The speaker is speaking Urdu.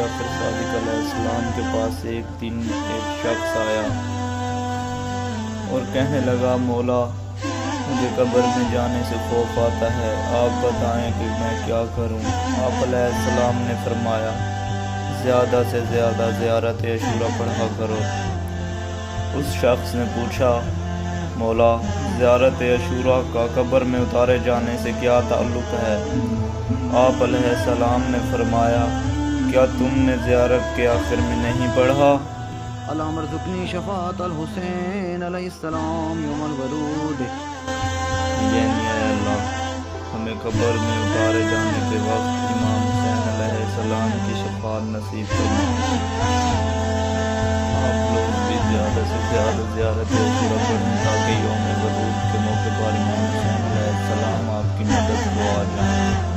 جعفر صادق علیہ السلام کے پاس ایک دن ایک شخص آیا اور کہنے لگا، مولا مجھے قبر میں جانے سے خوف آتا ہے، آپ بتائیں کہ میں کیا کروں؟ آپ علیہ السلام نے فرمایا، زیادہ سے زیادہ زیارت عاشورہ پڑھا کرو۔ اس شخص نے پوچھا، مولا زیارت عاشورہ کا قبر میں اتارے جانے سے کیا تعلق ہے؟ آپ علیہ السلام نے فرمایا، کیا تم نے زیارت کے آخر میں نہیں پڑھا؟ اللہم ارزقنی شفاعت الحسین علیہ السلام یوم الورود۔ یعنی اے اللہ ہمیں قبر میں اتارے جانے کے وقت امام حسین علیہ السلام کی شفاعت نصیب فرما۔ آپ لوگ بھی زیادہ سے زیادہ زیارت عاشورہ پڑھیں تاکہ یوم ورود کے موقع پر امام حسین علیہ السلام آپ کی مدد کو آ جائیں۔